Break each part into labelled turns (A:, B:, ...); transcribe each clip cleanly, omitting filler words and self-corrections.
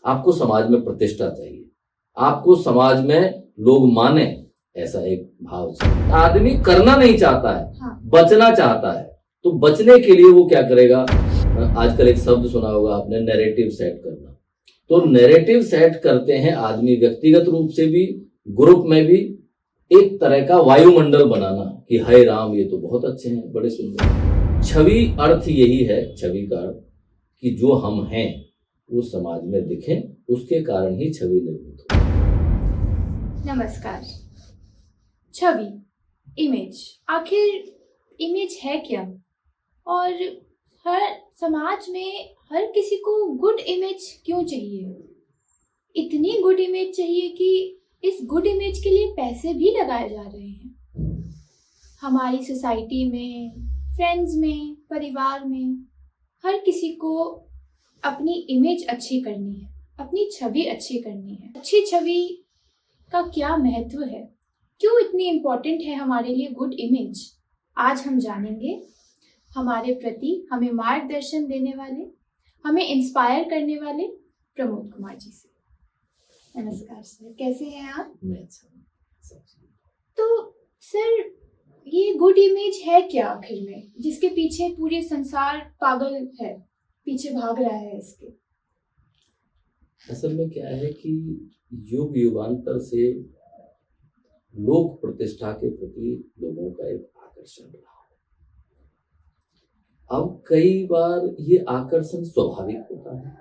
A: आपको समाज में प्रतिष्ठा चाहिए, आपको समाज में लोग माने, ऐसा एक भाव चाहिए। आदमी करना नहीं चाहता है,
B: हाँ।
A: बचना चाहता है। तो बचने के लिए वो क्या करेगा? आजकल एक शब्द सुना होगा आपने, नैरेटिव सेट करना। तो नैरेटिव सेट करते हैं आदमी, व्यक्तिगत रूप से भी, ग्रुप में भी, एक तरह का वायुमंडल बनाना कि हाय राम ये तो बहुत अच्छे हैं, बड़े सुंदर। छवि अर्थ यही है, छवि का अर्थ कि जो हम हैं वो समाज में दिखें, उसके कारण ही छवि निर्मित हो।
B: नमस्कार। छवि, इमेज, आखिर इमेज है क्या? और हर समाज में हर किसी को गुड इमेज क्यों चाहिए? इतनी गुड इमेज चाहिए कि इस गुड इमेज के लिए पैसे भी लगाए जा रहे हैं। हमारी सोसाइटी में, फ्रेंड्स में, परिवार में हर किसी को अपनी इमेज अच्छी करनी है, अपनी छवि अच्छी करनी है। अच्छी छवि का क्या महत्व है? क्यों इतनी इम्पोर्टेंट है हमारे लिए गुड इमेज? आज हम जानेंगे। हमारे प्रति हमें मार्गदर्शन देने वाले, हमें इंस्पायर करने वाले प्रमोद कुमार जी से। नमस्कार सर, कैसे हैं आप?
A: मैं अच्छा हूं।
B: तो सर, ये गुड इमेज है क्या आखिर में, जिसके पीछे पूरे संसार पागल है, पीछे भाग रहा है इसके?
A: असल में क्या है कि युग युगांतर से लोक प्रतिष्ठा के प्रति लोगों का एक आकर्षण रहा है। अब कई बार ये आकर्षण स्वाभाविक होता है,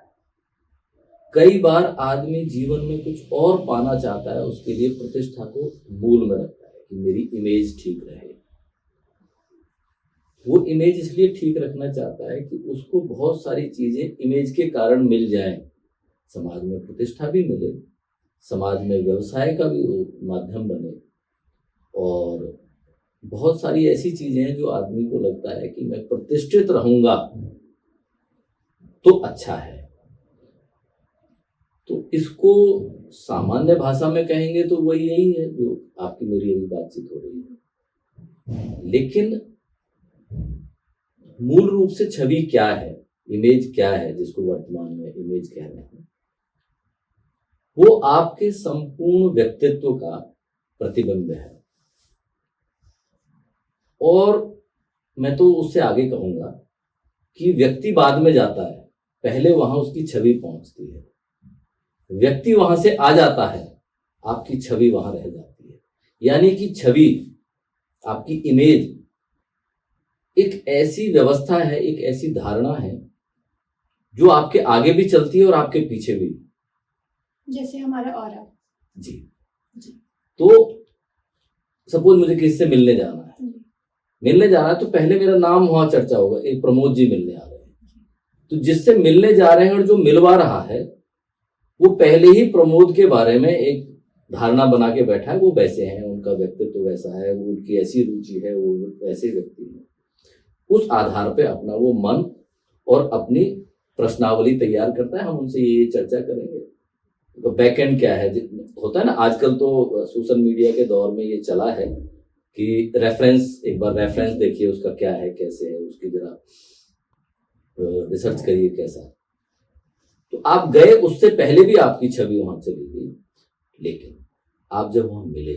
A: कई बार आदमी जीवन में कुछ और पाना चाहता है, उसके लिए प्रतिष्ठा को मूल में रखता है कि मेरी इमेज ठीक रहे। वो इमेज इसलिए ठीक रखना चाहता है कि उसको बहुत सारी चीजें इमेज के कारण मिल जाएं, समाज में प्रतिष्ठा भी मिले, समाज में व्यवसाय का भी माध्यम बने, और बहुत सारी ऐसी चीजें हैं जो आदमी को लगता है कि मैं प्रतिष्ठित रहूंगा तो अच्छा है। तो इसको सामान्य भाषा में कहेंगे तो वही यही है जो आपकी मेरी अभी बातचीत हो रही है। लेकिन मूल रूप से छवि क्या है, इमेज क्या है, जिसको वर्तमान में इमेज कह रहे हैं, वो आपके संपूर्ण व्यक्तित्व का प्रतिबिंब है। और मैं तो उससे आगे कहूंगा कि व्यक्ति बाद में जाता है, पहले वहां उसकी छवि पहुंचती है। व्यक्ति वहां से आ जाता है, आपकी छवि वहां रह जाती है। यानी कि छवि, आपकी इमेज एक ऐसी व्यवस्था है, एक ऐसी धारणा है जो आपके आगे भी चलती है और आपके पीछे भी।
B: जैसे हमारा ऑरा।
A: जी। तो सपोज मुझे किसी से मिलने जाना है, तो पहले मेरा नाम वहां चर्चा होगा, एक प्रमोद जी मिलने आ रहे हैं। तो जिससे मिलने जा रहे हैं और जो मिलवा रहा है वो पहले ही प्रमोद के बारे में एक धारणा बना के बैठा है, वो वैसे हैं, उनका व्यक्तित्व वैसा है, वो उनकी ऐसी रुचि है, वो वैसे व्यक्ति है। उस आधार पे अपना वो मन और अपनी प्रश्नावली तैयार करता है, हम उनसे ये चर्चा करेंगे। तो बैकएंड क्या है, होता है ना आजकल तो सोशल मीडिया के दौर में ये चला है कि रेफरेंस, एक बार रेफरेंस देखिए उसका क्या है, कैसे है, उसकी जरा रिसर्च करिए कैसा है। तो आप गए, उससे पहले भी आपकी छवि वहां चली गई, लेकिन आप जब वहां मिले,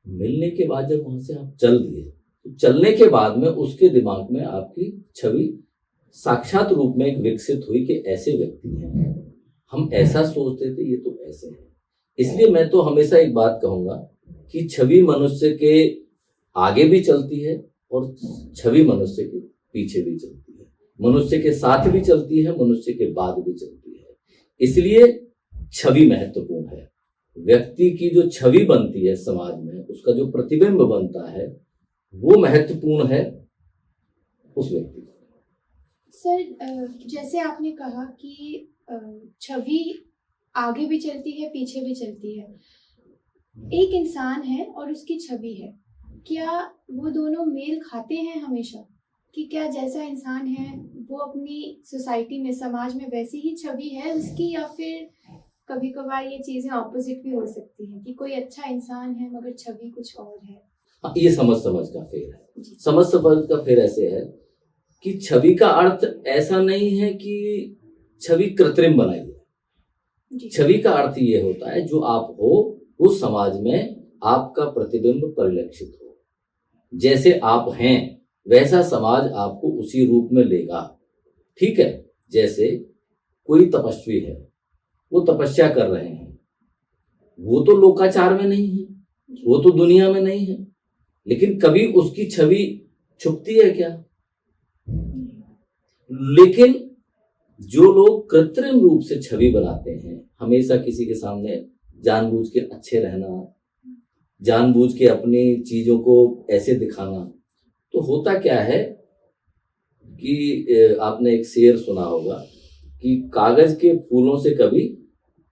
A: मिलने के बाद जब वहां से आप चल दिए, तो चलने के बाद में उसके दिमाग में आपकी छवि साक्षात रूप में एक विकसित हुई कि ऐसे व्यक्ति हैं, हम ऐसा सोचते थे, ये तो ऐसे हैं। इसलिए मैं तो हमेशा एक बात कहूंगा कि छवि मनुष्य के आगे भी चलती है और छवि मनुष्य के पीछे भी चलती है, मनुष्य के साथ भी चलती है, मनुष्य के बाद भी चलती है। इसलिए छवि महत्वपूर्ण है। व्यक्ति की जो छवि बनती है समाज में, उसका जो प्रतिबिंब बनता है, वो महत्वपूर्ण है उस व्यक्ति को।
B: सर, जैसे आपने कहा कि छवि आगे भी चलती है, पीछे भी चलती है। एक इंसान है और उसकी छवि है, क्या वो दोनों मेल खाते हैं हमेशा? कि क्या जैसा इंसान है वो अपनी सोसाइटी में, समाज में वैसी ही छवि है उसकी, या फिर कभी कभार ये चीजें ऑपोजिट भी हो सकती हैं कि कोई अच्छा इंसान है मगर छवि कुछ और है?
A: ये समझ का फेर है। समझ का फेर ऐसे है कि छवि का अर्थ ऐसा नहीं है कि छवि कृत्रिम बनाई है।
B: जी
A: छवि का अर्थ ये होता है जो आप हो उस समाज में आपका प्रतिबिंब परिलक्षित हो। जैसे आप हैं वैसा समाज आपको उसी रूप में लेगा। ठीक है, जैसे कोई तपस्वी है, वो तपस्या कर रहे हैं, वो तो लोकाचार में नहीं है, वो तो दुनिया में नहीं है, लेकिन कभी उसकी छवि छुपती है क्या? लेकिन जो लोग कृत्रिम रूप से छवि बनाते हैं, हमेशा किसी के सामने जानबूझ के अच्छे रहना, जानबूझ के अपनी चीजों को ऐसे दिखाना, तो होता क्या है कि आपने एक शेर सुना होगा कि कागज के फूलों से कभी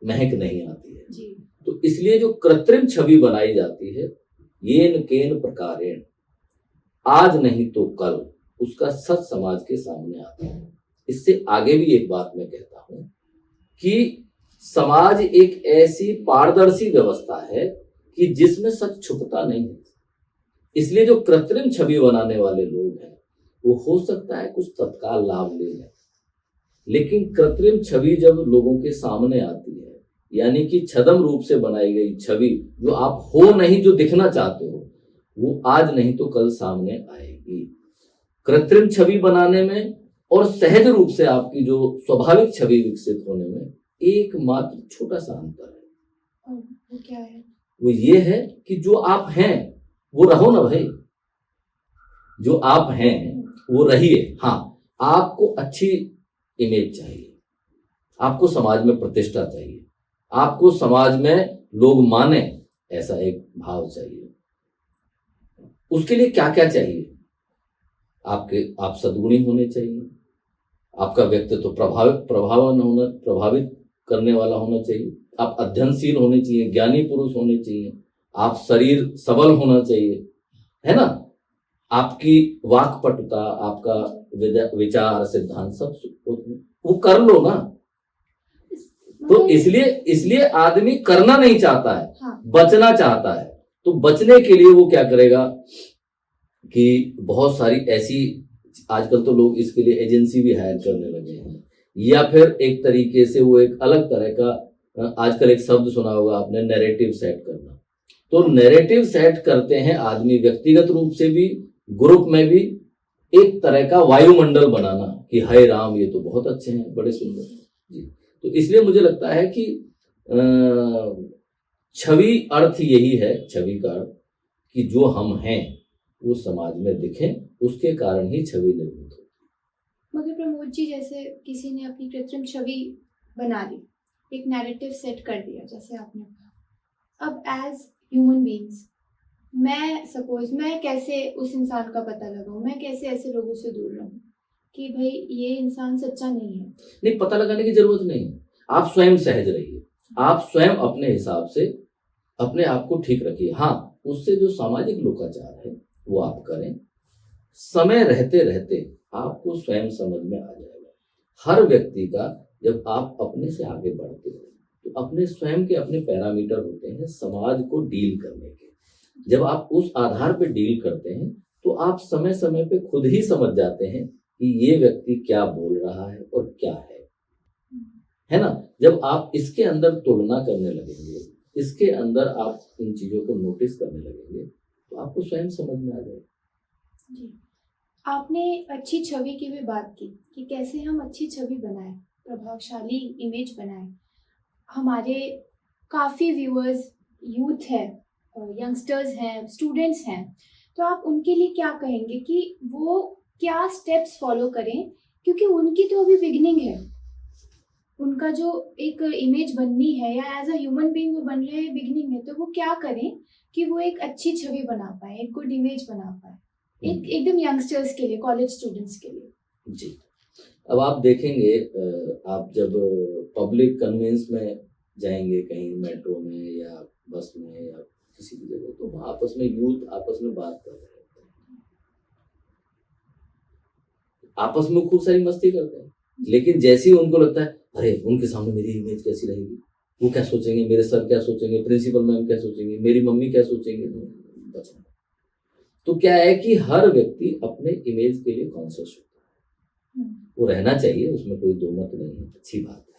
A: महक नहीं आती है।
B: जी
A: तो इसलिए जो कृत्रिम छवि बनाई जाती है, येन केन प्रकारेण, आज नहीं तो कल उसका सच समाज के सामने आता है। इससे आगे भी एक बात मैं कहता हूं कि समाज एक ऐसी पारदर्शी व्यवस्था है कि जिसमें सच छुपता नहीं है। इसलिए जो कृत्रिम छवि बनाने वाले लोग हैं, वो हो सकता है कुछ तत्काल लाभ ले लें, लेकिन कृत्रिम छवि जब लोगों के सामने आती है, यानी कि छद्म रूप से बनाई गई छवि जो आप हो नहीं, जो दिखना चाहते हो, वो आज नहीं तो कल सामने आएगी। कृत्रिम छवि बनाने में और सहज रूप से आपकी जो स्वाभाविक छवि विकसित होने में एकमात्र छोटा सा अंतर है।
B: और वो क्या है?
A: वो ये है कि जो आप हैं वो रहो ना भाई, जो आप हैं वो रहिए। हाँ, आपको अच्छी इमेज चाहिए, आपको समाज में प्रतिष्ठा चाहिए, आपको समाज में लोग माने, ऐसा एक भाव चाहिए। उसके लिए क्या क्या चाहिए? आप सद्गुणी होने चाहिए, आपका व्यक्तित्व प्रभावित करने वाला होना चाहिए, आप अध्ययनशील होने चाहिए, ज्ञानी पुरुष होने चाहिए, आप शरीर सबल होना चाहिए, है ना, आपकी वाक्पटुता, आपका विचार सिद्धांत सब वो कर लो ना। तो इसलिए आदमी करना नहीं चाहता है,
B: हाँ।
A: बचना चाहता है। तो बचने के लिए वो क्या करेगा कि बहुत सारी ऐसी, आजकल तो लोग इसके लिए एजेंसी भी हायर करने लगे हैं, या फिर एक तरीके से वो एक अलग तरह का, आजकल एक शब्द सुना होगा आपने, नैरेटिव सेट करना। तो नैरेटिव सेट करते हैं आदमी, व्यक्तिगत रूप से भी, ग्रुप में भी, एक तरह का वायुमंडल बनाना कि हाय राम ये तो बहुत अच्छे हैं, बड़े सुंदर जी। तो इसलिए मुझे लगता है कि छवि अर्थ यही है, छवि का अर्थ कि जो हम हैं वो समाज में दिखें, उसके कारण ही छवि निर्मित होती है।
B: मगर प्रमोद जी, जैसे किसी ने अपनी कृत्रिम छवि बना ली, एक नैरेटिव सेट कर दिया जैसे आपने कहा, अब एज ह्यूमन बीइंग्स मैं कैसे उस इंसान का पता लगाऊं, मैं कैसे ऐसे लोगों से दूर रहूं कि भाई ये इंसान सच्चा नहीं है?
A: नहीं, पता लगाने की जरूरत नहीं है, आप स्वयं सहज रहिए, आप स्वयं अपने हिसाब से अपने आप को ठीक रखिए। हाँ, उससे जो सामाजिक लोकाचार है वो आप करें, समय रहते रहते आपको स्वयं समझ में आ जाएगा। हर व्यक्ति का, जब आप अपने से आगे बढ़ते हो तो अपने स्वयं के अपने पैरामीटर होते हैं समाज को डील करने के। जब आप उस आधार पर डील करते हैं तो आप समय समय पे खुद ही समझ जाते हैं कि ये व्यक्ति क्या बोल रहा है और क्या है ना। जब आप इसके अंदर तुलना करने लगेंगे, इसके अंदर आप इन चीजों को नोटिस करने लगेंगे, तो आपको स्वयं समझ में आ जाएगा।
B: जी, आपने अच्छी छवि की भी बात की कि कैसे हम अच्छी छवि बनाएं, प्रभावशाली इमेज बनाएं। हमारे काफ़ी व्यूअर्स यूथ है, यंगस्टर्स हैं, स्टूडेंट्स हैं, तो आप उनके लिए क्या कहेंगे कि वो क्या स्टेप्स फॉलो करें, क्योंकि उनकी तो अभी बिगिनिंग है, उनका जो एक इमेज बननी है या एज अ ह्यूमन बीइंग वो बन रहे हैं, बिगिनिंग है, तो वो क्या करें कि वो एक अच्छी छवि बना पाए, एक गुड इमेज बना पाए, एकदम यंगस्टर्स के लिए, कॉलेज स्टूडेंट्स के लिए? जी,
A: अब आप देखेंगे, आप जब पब्लिक कन्वेंस में जाएंगे, कहीं मेट्रो में या बस में या किसी भी जगह, तो वहाँ आपस में यूथ आपस में बात कर रहे होते हैं, आपस में खूब सारी मस्ती करते हैं, लेकिन जैसे ही उनको लगता है अरे उनके सामने मेरी इमेज कैसी रहेगी, वो क्या सोचेंगे, मेरे सर क्या सोचेंगे, प्रिंसिपल मैम क्या सोचेंगे, मेरी मम्मी क्या सोचेंगे, बचना। तो क्या है कि हर व्यक्ति अपने इमेज के लिए कॉन्शियस होता है, वो रहना चाहिए, उसमें कोई दो मत नहीं है, अच्छी बात है।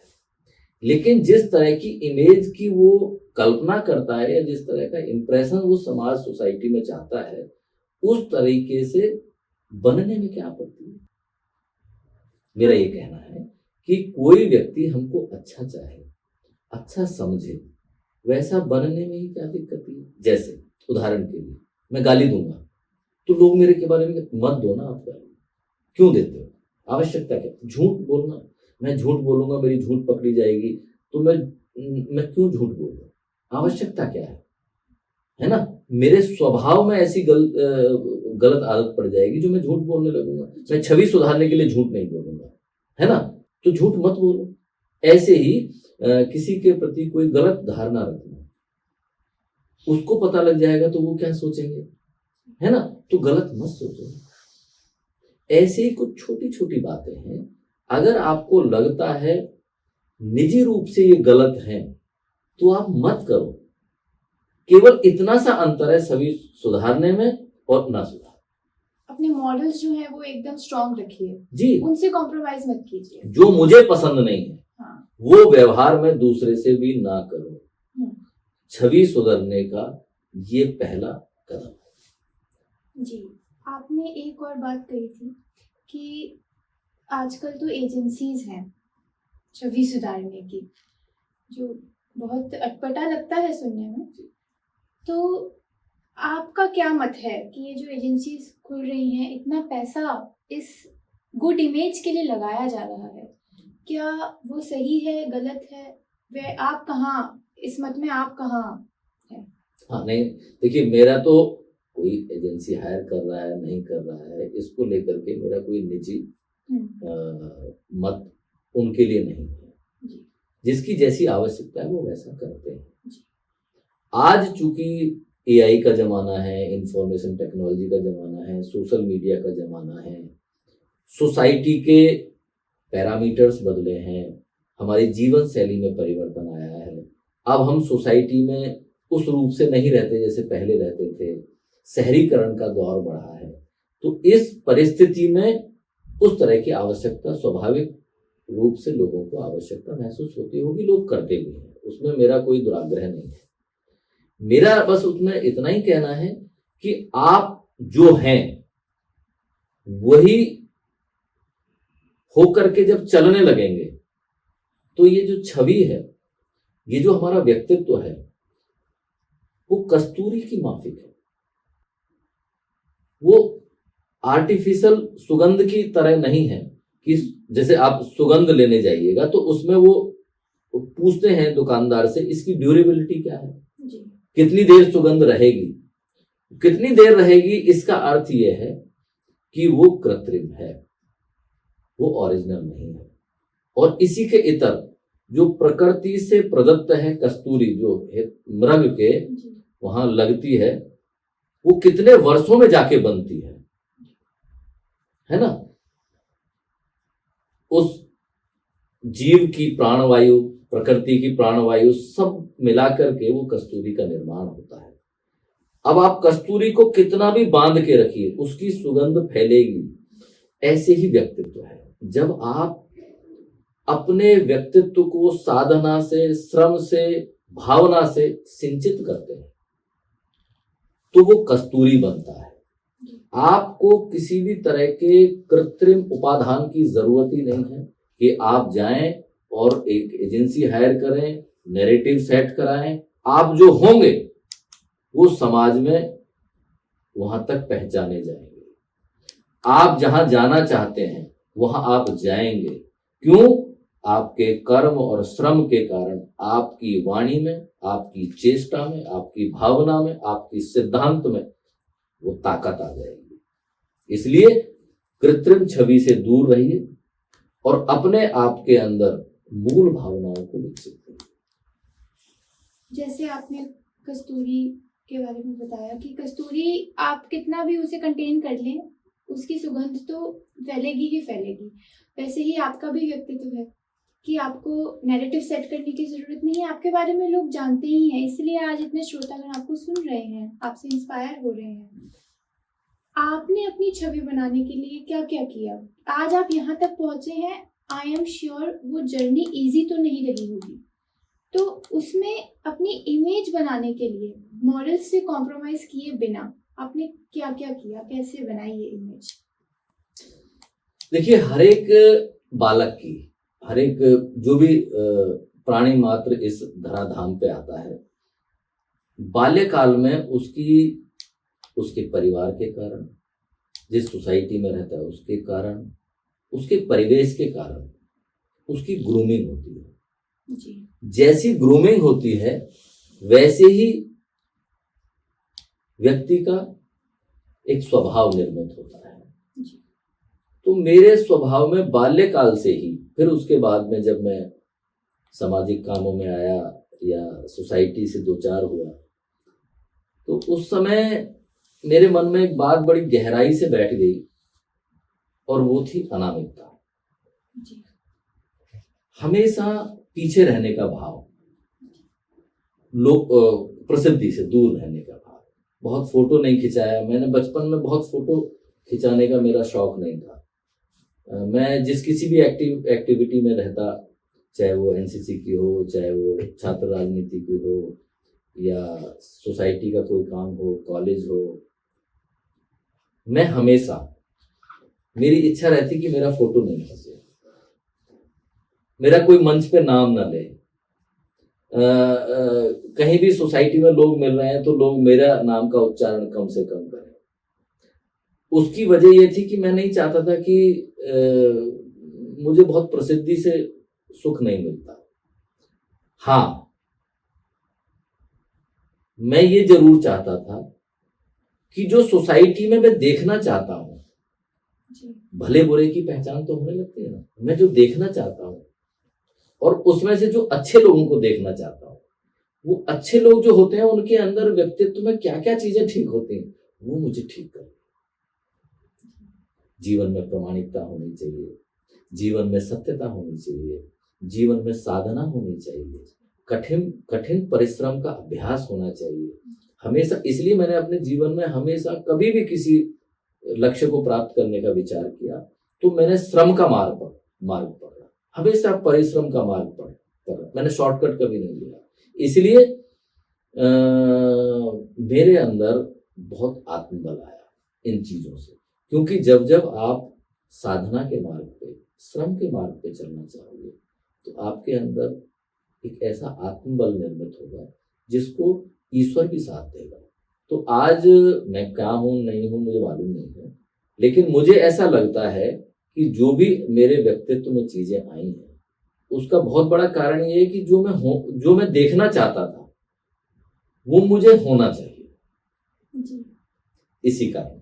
A: लेकिन जिस तरह की इमेज की वो कल्पना करता है या जिस तरह का इंप्रेशन वो समाज सोसाइटी में चाहता है, उस तरीके से बनने में क्या आपत्ति है। मेरा ये कहना है कि कोई व्यक्ति हमको अच्छा चाहे, अच्छा समझे, वैसा बनने में ही क्या दिक्कत है। जैसे उदाहरण के लिए मैं गाली दूंगा तो लोग मेरे के बारे में मत दो ना, आप गाली क्यों देते हो, आवश्यकता क्या। झूठ बोलना, मैं झूठ बोलूंगा मेरी झूठ पकड़ी जाएगी तो मैं क्यों झूठ बोलूं, आवश्यकता क्या है ना। मेरे स्वभाव में ऐसी गलत आदत पड़ जाएगी जो मैं झूठ बोलने लगूंगा। मैं छवि सुधारने के लिए झूठ नहीं बोलूंगा, है ना, तो झूठ मत बोलो। ऐसे ही किसी के प्रति कोई गलत धारणा रखना, उसको पता लग जाएगा तो वो क्या सोचेंगे, है ना, तो गलत मत सोचो। ऐसे ही कुछ छोटी छोटी बातें हैं, अगर आपको लगता है निजी रूप से ये गलत है तो आप मत करो। केवल इतना सा अंतर है सभी सुधारने में और ना सुधार।
B: अपने मॉडल्स जो हैं वो एकदम स्ट्रॉन्ग रखिए
A: जी,
B: उनसे कॉम्प्रोमाइज मत कीजिए।
A: जो मुझे पसंद नहीं है
B: हाँ।
A: वो व्यवहार में दूसरे से भी ना करो। छवि सुधरने का ये पहला कदम है।
B: जी, आपने एक और बात कही थी कि आजकल तो एजेंसीज हैं छवि सुधारने की, जो बहुत अटपटा लगता है सुनने में। तो आपका क्या मत है कि ये जो एजेंसीज खुल रही हैं, इतना पैसा इस गुड इमेज के लिए लगाया जा रहा है, क्या वो सही है, गलत है? वे आप कहाँ, इस मत में आप कहाँ हैं?
A: हाँ नहीं, देखिए मेरा तो कोई एजेंसी हायर कर रहा है नहीं कर रहा है, इसको लेकर के मेरा कोई निजी मत उनके लिए नहीं है। जिसकी जैसी आवश्यकता है वो वैसा करते हैं। आज चूंकि एआई का जमाना है, इंफॉर्मेशन टेक्नोलॉजी का जमाना है, सोशल मीडिया का जमाना है, सोसाइटी के पैरामीटर्स बदले हैं, हमारी जीवन शैली में परिवर्तन आया है। अब हम सोसाइटी में उस रूप से नहीं रहते जैसे पहले रहते थे, शहरीकरण का दौर बढ़ा है। तो इस परिस्थिति में उस तरह की आवश्यकता स्वाभाविक रूप से लोगों को आवश्यकता महसूस होती होगी, लोग करते भी हैं, उसमें मेरा कोई दुराग्रह नहीं है। मेरा बस उसमें इतना ही कहना है कि आप जो हैं वही होकर के जब चलने लगेंगे तो ये जो छवि है, ये जो हमारा व्यक्तित्व है, वो कस्तूरी की माफिक है। वो आर्टिफिशियल सुगंध की तरह नहीं है कि जैसे आप सुगंध लेने जाइएगा तो उसमें वो पूछते हैं दुकानदार से इसकी ड्यूरेबिलिटी क्या है, कितनी देर सुगंध रहेगी। कितनी देर रहेगी इसका अर्थ ये है कि वो कृत्रिम है, वो ओरिजिनल नहीं है। और इसी के इतर जो प्रकृति से प्रदत्त है कस्तूरी, जो मृग के वहां लगती है, वो कितने वर्षों में जाके बनती है ना। उस जीव की प्राणवायु, प्रकृति की प्राणवायु सब मिलाकर के वो कस्तूरी का निर्माण होता है। अब आप कस्तूरी को कितना भी बांध के रखिए, उसकी सुगंध फैलेगी। ऐसे ही व्यक्तित्व है। जब आप अपने व्यक्तित्व को साधना से, श्रम से, भावना से सिंचित करते हैं तो वो कस्तूरी बनता है। आपको किसी भी तरह के कृत्रिम उपादान की जरूरत ही नहीं है कि आप जाएं और एक एजेंसी हायर करें, नैरेटिव सेट कराएं। आप जो होंगे वो समाज में वहां तक पहचाने जाएंगे। आप जहां जाना चाहते हैं वहां आप जाएंगे। क्यों? आपके कर्म और श्रम के कारण आपकी वाणी में, आपकी चेष्टा में, आपकी भावना में, आपकी सिद्धांत में वो ताकत आ जाएगी। इसलिए कृत्रिम छवि से दूर रहिए और अपने आप के अंदर मूल भावनाओं को विकसित करिए।
B: जैसे आपने कस्तूरी के बारे में बताया कि कस्तूरी आप कितना भी उसे कंटेन कर लें, उसकी सुगंध तो फैलेगी ही फैलेगी। वैसे ही आपका भी व्यक्तित्व है कि आपको नैरेटिव सेट करने की जरूरत नहीं है, आपके बारे में लोग जानते ही हैं। इसलिए आज इतने श्रोतागण आपको सुन रहे हैं, आपसे इंस्पायर हो रहे हैं। आपने अपनी छवि बनाने के लिए क्या क्या किया? आज आप यहाँ तक पहुंचे हैं, आई एम श्योर वो जर्नी इजी तो नहीं रही होगी। तो उसमें अपनी इमेज बनाने के लिए मॉडल्स से कॉम्प्रोमाइज किए बिना आपने क्या क्या किया, कैसे बनाई ये इमेज?
A: देखिए, हर एक बालक की, हर एक जो भी प्राणी मात्र इस धराधाम पे आता है, बाल्यकाल में उसके परिवार के कारण, जिस सोसाइटी में रहता है उसके कारण, उसके परिवेश के कारण उसकी ग्रूमिंग होती है।
B: जी।
A: जैसी ग्रूमिंग होती है वैसे ही व्यक्ति का एक स्वभाव निर्मित होता है।
B: जी।
A: तो मेरे स्वभाव में बाल्यकाल से ही, फिर उसके बाद में जब मैं सामाजिक कामों में आया या सोसाइटी से दो चार हुआ, तो उस समय मेरे मन में एक बात बड़ी गहराई से बैठ गई, और वो थी अनामिकता।
B: जी।
A: हमेशा पीछे रहने का भाव, लोग प्रसिद्धि से दूर रहने का भाव। बहुत फोटो नहीं खिंचाया मैंने बचपन में, बहुत फोटो खिंचाने का मेरा शौक नहीं था। मैं जिस किसी भी एक्टिविटी में रहता, चाहे वो एनसीसी की हो, चाहे वो छात्र राजनीति की हो, या सोसाइटी का कोई काम हो, कॉलेज हो, मैं हमेशा, मेरी इच्छा रहती कि मेरा फोटो नहीं खींचे, मेरा कोई मंच पे नाम ना ले। कहीं भी सोसाइटी में लोग मिल रहे हैं तो लोग मेरा नाम का उच्चारण कम से कम करें। उसकी वजह यह थी कि मैं नहीं चाहता था कि मुझे बहुत प्रसिद्धि से सुख नहीं मिलता। हाँ, मैं ये जरूर चाहता था कि जो सोसाइटी में मैं देखना चाहता हूं, भले बुरे की पहचान तो होने लगती है ना, मैं जो देखना चाहता हूं और उसमें से जो अच्छे लोगों को देखना चाहता हूं, वो अच्छे लोग जो होते हैं उनके अंदर व्यक्तित्व में क्या क्या चीजें ठीक होती हैं, वो मुझे ठीक कर। जीवन में प्रामाणिकता होनी चाहिए, जीवन में सत्यता होनी चाहिए, जीवन में साधना होनी चाहिए, कठिन कठिन परिश्रम का अभ्यास होना चाहिए हमेशा। इसलिए मैंने अपने जीवन में हमेशा, कभी भी किसी लक्ष्य को प्राप्त करने का विचार किया तो मैंने श्रम का मार्ग पकड़ा, हमेशा परिश्रम का मार्ग पकड़ा, मैंने शॉर्टकट कभी नहीं लिया। इसलिए मेरे अंदर बहुत आत्मबल आया इन चीजों से, क्योंकि जब जब आप साधना के मार्ग पे, श्रम के मार्ग पे चलना चाहोगे तो आपके अंदर एक ऐसा आत्मबल निर्मित होगा जिसको ईश्वर भी साथ देगा। तो आज मैं क्या हूं नहीं हूं मुझे मालूम नहीं है, लेकिन मुझे ऐसा लगता है कि जो भी मेरे व्यक्तित्व में चीजें आई हैं उसका बहुत बड़ा कारण ये है कि जो मैं देखना चाहता था वो मुझे होना चाहिए।
B: जी।
A: इसी कारण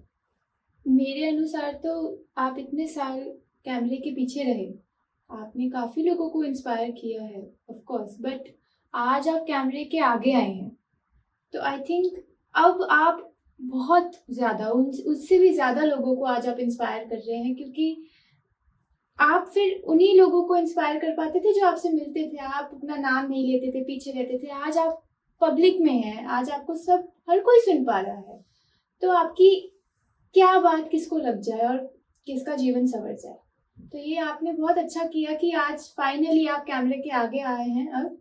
B: मेरे अनुसार तो आप इतने साल कैमरे के पीछे रहे, आपने काफी लोगों को इंस्पायर किया है ऑफ कोर्स, बट आज आप कैमरे के आगे आए हैं तो आई थिंक अब आप बहुत ज़्यादा उससे भी ज़्यादा लोगों को आज आप इंस्पायर कर रहे हैं, क्योंकि आप फिर उन्हीं लोगों को इंस्पायर कर पाते थे जो आपसे मिलते थे। आप अपना नाम नहीं लेते थे, पीछे रहते थे। आज आप पब्लिक में हैं, आज आपको हर कोई सुन पा रहा है। तो आपकी क्या बात किसको लग जाए और किसका जीवन संवर जाए। तो ये आपने बहुत अच्छा किया कि आज फाइनली आप कैमरे के आगे आए हैं। अब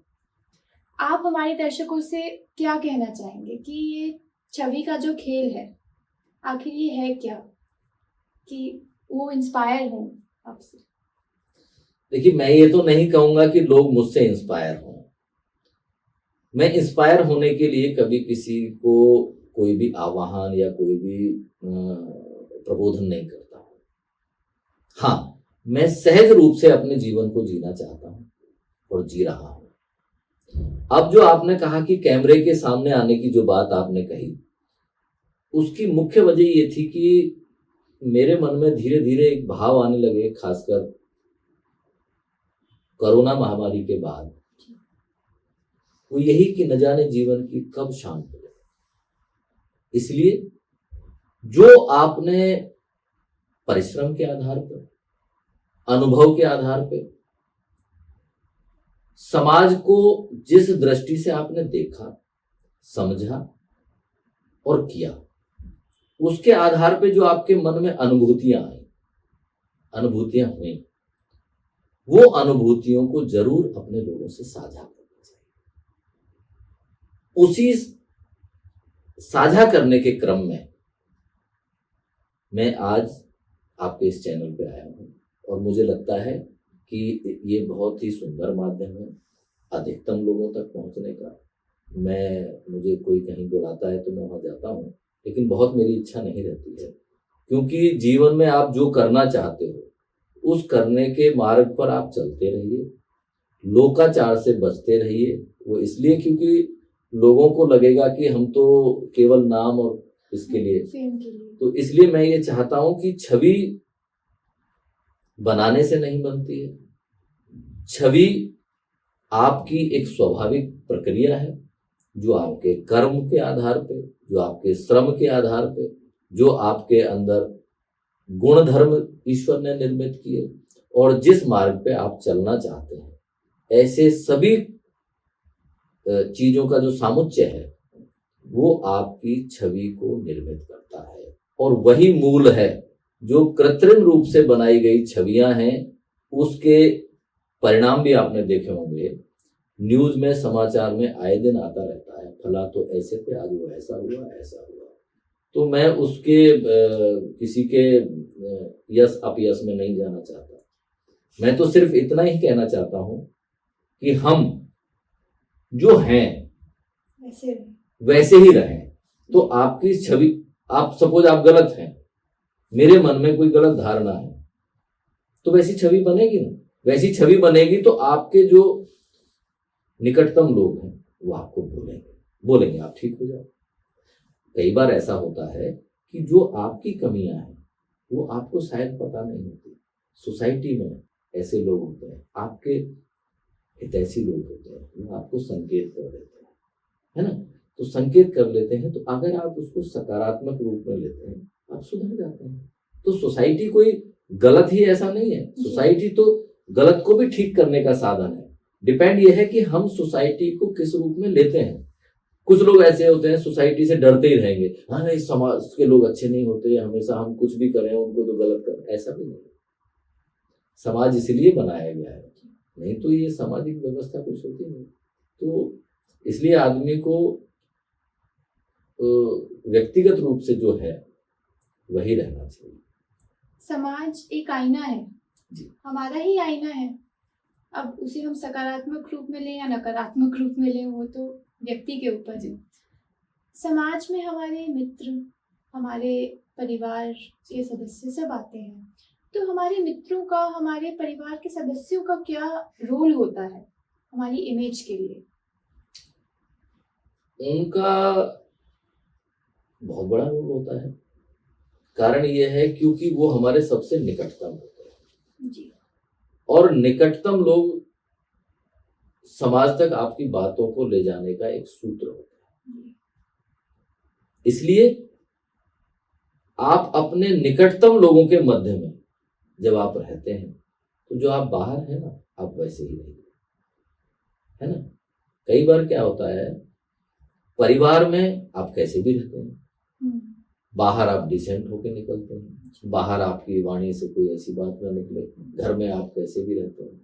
B: आप हमारे दर्शकों से क्या कहना चाहेंगे कि ये छवि का जो खेल है आखिर ये है क्या, कि वो इंस्पायर हो आपसे?
A: देखिए, मैं ये तो नहीं कहूंगा कि लोग मुझसे इंस्पायर हों। मैं इंस्पायर होने के लिए कभी किसी को कोई भी आह्वान या कोई भी प्रबोधन नहीं करता हूं। हाँ, मैं सहज रूप से अपने जीवन को जीना चाहता हूं और जी रहा हूं। अब जो आपने कहा कि कैमरे के सामने आने की जो बात आपने कही, उसकी मुख्य वजह ये थी कि मेरे मन में धीरे धीरे एक भाव आने लगे, खासकर कोरोना महामारी के बाद, वो यही कि न जाने जीवन की कब शाम हो जाए। इसलिए जो आपने परिश्रम के आधार पर, अनुभव के आधार पर, समाज को जिस दृष्टि से आपने देखा, समझा और किया, उसके आधार पे जो आपके मन में अनुभूतियां हुई, वो अनुभूतियों को जरूर अपने लोगों से साझा करना चाहिए। उसी साझा करने के क्रम में मैं आज आपके इस चैनल पे आया हूं और मुझे लगता है कि ये बहुत ही सुंदर माध्यम है अधिकतम लोगों तक पहुंचने का। मुझे कोई कहीं बुलाता है तो मैं वहां जाता हूं, लेकिन बहुत मेरी इच्छा नहीं रहती है, क्योंकि जीवन में आप जो करना चाहते हो उस करने के मार्ग पर आप चलते रहिए, लोकाचार से बचते रहिए। वो इसलिए क्योंकि लोगों को लगेगा कि हम तो केवल नाम और इसके लिए,
B: फेम के लिए।
A: तो इसलिए मैं ये चाहता हूं कि छवि बनाने से नहीं बनती है। छवि आपकी एक स्वाभाविक प्रक्रिया है, जो आपके कर्म के आधार पे, जो आपके श्रम के आधार पे, जो आपके अंदर गुण धर्म ईश्वर ने निर्मित किए और जिस मार्ग पे आप चलना चाहते हैं, ऐसे सभी चीजों का जो सामुच्चय है वो आपकी छवि को निर्मित करता है। और वही मूल है जो कृत्रिम रूप से बनाई गई छवियां हैं, उसके परिणाम भी आपने देखे होंगे। न्यूज में, समाचार में आए दिन आता रहता है, फला तो ऐसे थे, आज वो ऐसा हुआ, ऐसा हुआ। तो मैं उसके किसी के यश अपयश में नहीं जाना चाहता। मैं तो सिर्फ इतना ही कहना चाहता हूं कि हम जो हैं वैसे ही रहें। तो आपकी छवि, आप सपोज आप गलत हैं, मेरे मन में कोई गलत धारणा है, तो वैसी छवि बनेगी ना। वैसी छवि बनेगी तो आपके जो निकटतम लोग हैं वो आपको बोलेंगे आप ठीक हो जाओ। कई बार ऐसा होता है कि जो आपकी कमियां हैं वो आपको शायद पता नहीं होती। सोसाइटी में ऐसे लोग होते हैं, आपके हितैषी लोग होते हैं, वो आपको संकेत कर देते हैं, है ना। तो संकेत कर लेते हैं, तो अगर आप उसको सकारात्मक रूप में लेते हैं, आप सुधर जाते हैं। तो सोसाइटी कोई गलत ही ऐसा नहीं है, सोसाइटी तो गलत को भी ठीक करने का साधन है। डिपेंड ये है कि हम सोसाइटी को किस रूप में लेते हैं। कुछ लोग ऐसे होते हैं सोसाइटी से डरते ही रहेंगे, हाँ नहीं समाज के लोग अच्छे नहीं होते, हमेशा हम कुछ भी करें उनको तो गलत करें, ऐसा भी नहीं। समाज इसलिए बनाया गया है, नहीं तो ये सामाजिक व्यवस्था कुछ होती नहीं। तो इसलिए आदमी को व्यक्तिगत रूप से जो है वही रहना चाहिए।
B: समाज एक आईना है
A: जी,
B: हमारा ही आईना है। अब उसे हम सकारात्मक रूप में लें या नकारात्मक रूप में लें, वो तो व्यक्ति के ऊपर है। समाज में हमारे मित्र, हमारे परिवार के सदस्य सब आते हैं, तो हमारे मित्रों का, हमारे परिवार के सदस्यों का क्या रोल होता है हमारी इमेज के लिए?
A: उनका बहुत बड़ा रोल होता है। कारण यह है क्योंकि वो हमारे सबसे निकटतम होते हैं
B: जी।
A: और निकटतम लोग समाज तक आपकी बातों को ले जाने का एक सूत्र होता है। इसलिए आप अपने निकटतम लोगों के मध्य में जब आप रहते हैं, तो जो आप बाहर है ना, आप वैसे ही रहिए, है ना। कई बार क्या होता है, परिवार में आप कैसे भी रहते हैं, बाहर आप डिसेंट होके निकलते हैं, बाहर आपकी वाणी से कोई ऐसी बात ना निकले, घर में आप कैसे भी रहते हैं।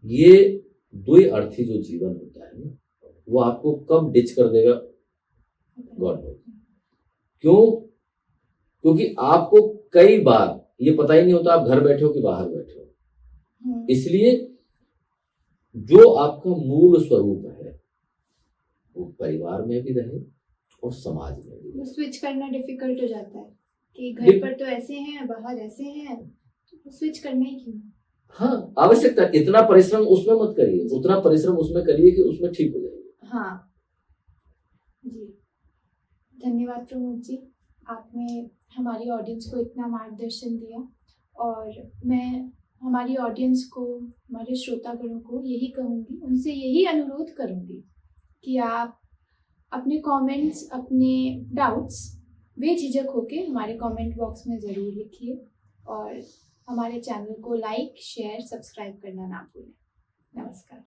A: ये द्वि-अर्थी जो जीवन होता है ना, वो आपको कब डिच कर देगा, गॉड नोस। क्यों? क्योंकि आपको कई बार ये पता ही नहीं होता आप घर बैठे हो कि बाहर बैठे हो। इसलिए जो आपका मूल स्वरूप है वो परिवार में भी रहे और समाज में भी।
B: वो स्विच करना डिफिकल्ट हो जाता है कि घर पर तो ऐसे हैं, बाहर ऐसे हैं, तो स्विच करना ही क्यों?
A: हाँ, आवश्यकता इतना परिश्रम उसमें मत करिए, उतना परिश्रम उसमें करिए कि उसमें ठीक हो जाएगी।
B: हाँ जी, धन्यवाद प्रमोद जी, आपने हमारी ऑडियंस को इतना मार्गदर्शन दिया। और मैं हमारी ऑडियंस को, हमारे श्रोतागणों को यही कहूँगी, उनसे यही अनुरोध करूँगी कि आप अपने कमेंट्स, अपने डाउट्स बेझिझक होके हमारे कमेंट बॉक्स में ज़रूर लिखिए और हमारे चैनल को लाइक, शेयर, सब्सक्राइब करना ना भूलें। नमस्कार।